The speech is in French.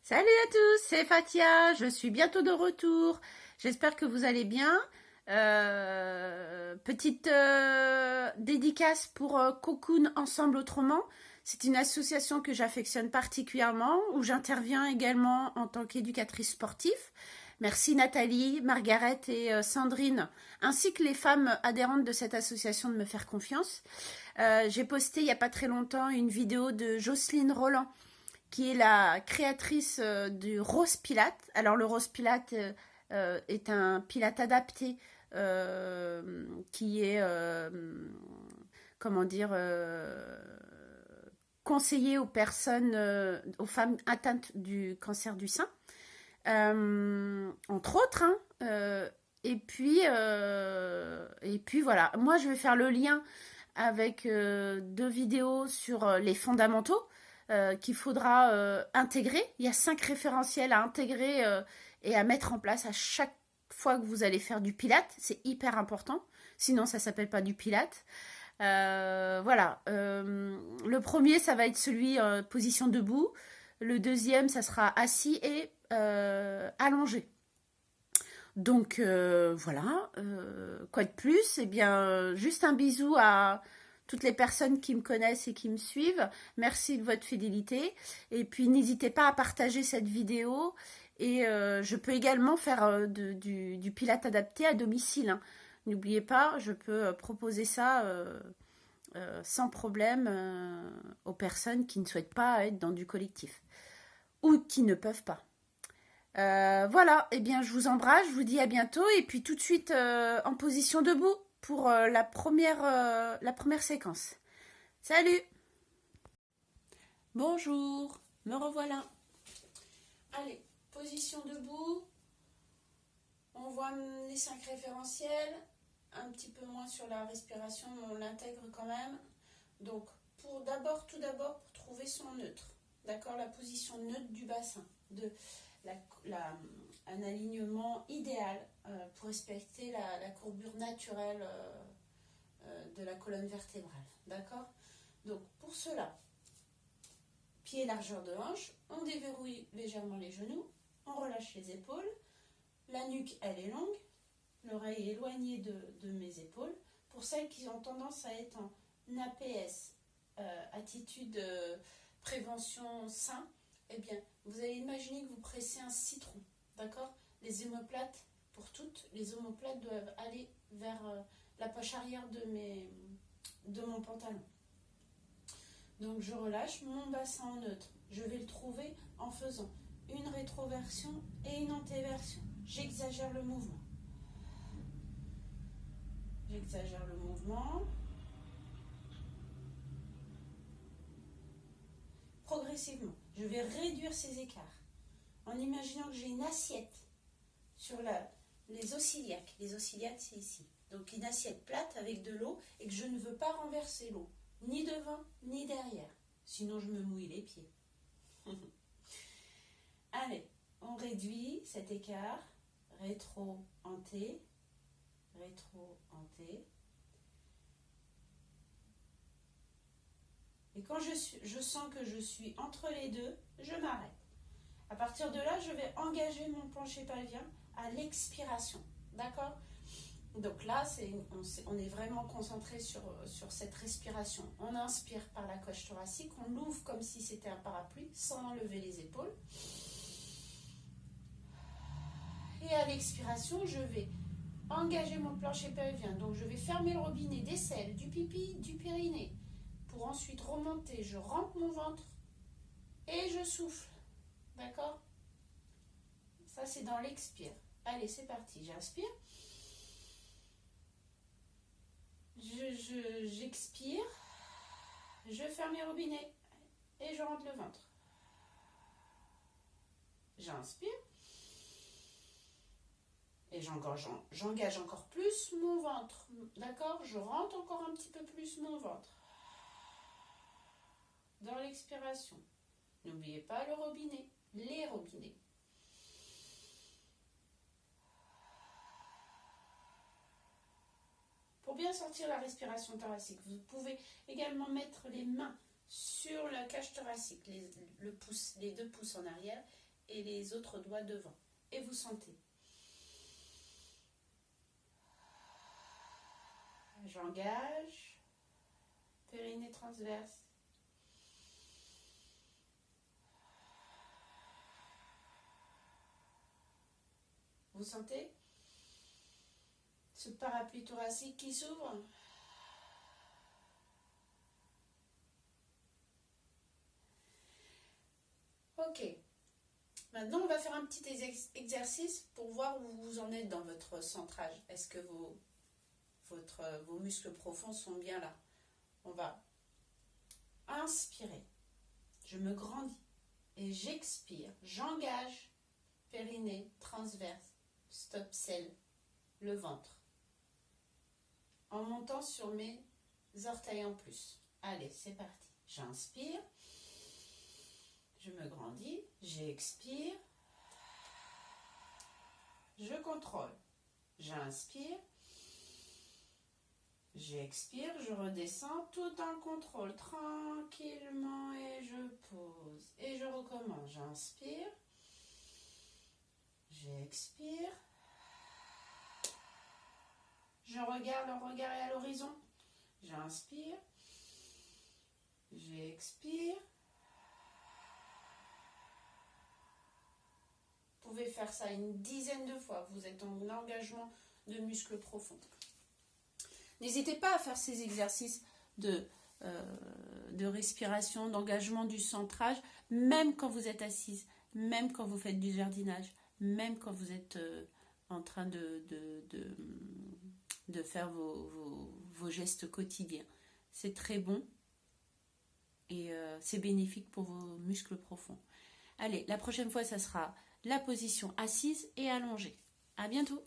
Salut à tous, c'est Fatia, je suis bientôt de retour. J'espère que vous allez bien. Petite dédicace pour Cocoon Ensemble Autrement. C'est une association que j'affectionne particulièrement, où j'interviens également en tant qu'éducatrice sportive. Merci Nathalie, Margaret et Sandrine, ainsi que les femmes adhérentes de cette association de me faire confiance. J'ai posté il n'y a pas très longtemps une vidéo de Jocelyne Roland, qui est la créatrice du Rose Pilate. Alors le Rose Pilate est un pilate adapté qui est, comment dire, conseillé aux personnes, aux femmes atteintes du cancer du sein, entre autres. Et puis voilà, moi je vais faire le lien avec deux vidéos sur les fondamentaux qu'il faudra intégrer. Il y a 5 référentiels à intégrer et à mettre en place à chaque fois que vous allez faire du pilate. C'est hyper important, sinon ça ne s'appelle pas du pilate. Voilà. Le premier, ça va être celui position debout. Le deuxième, ça sera assis et allongé. Donc voilà, quoi de plus? Eh bien, juste un bisou à toutes les personnes qui me connaissent et qui me suivent. Merci de votre fidélité. Et puis, n'hésitez pas à partager cette vidéo. Et je peux également faire du pilate adapté à domicile, hein. N'oubliez pas, je peux proposer ça sans problème aux personnes qui ne souhaitent pas être dans du collectif ou qui ne peuvent pas. Voilà, eh bien je vous embrasse, je vous dis à bientôt et puis tout de suite en position debout pour la première séquence. Salut! Bonjour, me revoilà. Allez, position debout. On voit les 5 référentiels, un petit peu moins sur la respiration, mais on l'intègre quand même. Donc, tout d'abord, pour trouver son neutre, d'accord, la position neutre du bassin, un alignement idéal pour respecter la courbure naturelle de la colonne vertébrale, d'accord. Donc pour cela, pied largeur de hanche, on déverrouille légèrement les genoux, on relâche les épaules, la nuque elle est longue, l'oreille est éloignée de mes épaules. Pour celles qui ont tendance à être en APS, attitude prévention sein, eh bien, vous allez imaginer que vous pressez un citron, d'accord? Les omoplates, pour toutes, les omoplates doivent aller vers la poche arrière de mon pantalon. Donc, je relâche mon bassin en neutre. Je vais le trouver en faisant une rétroversion et une antéversion. J'exagère le mouvement. J'exagère le mouvement. Progressivement, je vais réduire ces écarts en imaginant que j'ai une assiette sur les os ciliaques. Les os ciliaques, c'est ici. Donc une assiette plate avec de l'eau et que je ne veux pas renverser l'eau, ni devant ni derrière. Sinon, je me mouille les pieds. Allez, on réduit cet écart. Rétro-anté, rétro-anté. Et quand je sens que je suis entre les deux, je m'arrête. À partir de là, je vais engager mon plancher pelvien à l'expiration. D'accord? Donc là, on est vraiment concentré sur cette respiration. On inspire par la coche thoracique, on l'ouvre comme si c'était un parapluie, sans enlever les épaules. Et à l'expiration, je vais engager mon plancher pelvien. Donc je vais fermer le robinet des selles, du pipi, du périnée. Pour ensuite remonter, je rentre mon ventre et je souffle. D'accord? Ça, c'est dans l'expire. Allez, c'est parti. J'inspire. J'expire. Je ferme les robinets et je rentre le ventre. J'inspire. Et j'engage encore plus mon ventre. D'accord? Je rentre encore un petit peu plus mon ventre. Dans l'expiration. N'oubliez pas le robinet, les robinets. Pour bien sortir la respiration thoracique, vous pouvez également mettre les mains sur la cage thoracique, les 2 pouces en arrière, et les autres doigts devant. Et vous sentez. J'engage. Périnée transverse. Vous sentez ce parapluie thoracique qui s'ouvre? Ok. Maintenant, on va faire un petit exercice pour voir où vous en êtes dans votre centrage. Est-ce que vos muscles profonds sont bien là? On va inspirer. Je me grandis. Et j'expire. J'engage. Périnée transverse. Stop selle. Le ventre. En montant sur mes orteils en plus. Allez, c'est parti. J'inspire. Je me grandis. J'expire. Je contrôle. J'inspire. J'expire. Je redescends tout en contrôle. Tranquillement et je pose. Et je recommence. J'inspire. J'expire. Je regarde, le regard est à l'horizon. J'inspire. J'expire. Vous pouvez faire ça une dizaine de fois. Vous êtes en engagement de muscles profonds. N'hésitez pas à faire ces exercices de respiration, d'engagement du centrage, même quand vous êtes assise, même quand vous faites du jardinage, même quand vous êtes en train de faire vos gestes quotidiens. C'est très bon et c'est bénéfique pour vos muscles profonds. Allez, la prochaine fois, ça sera la position assise et allongée. À bientôt!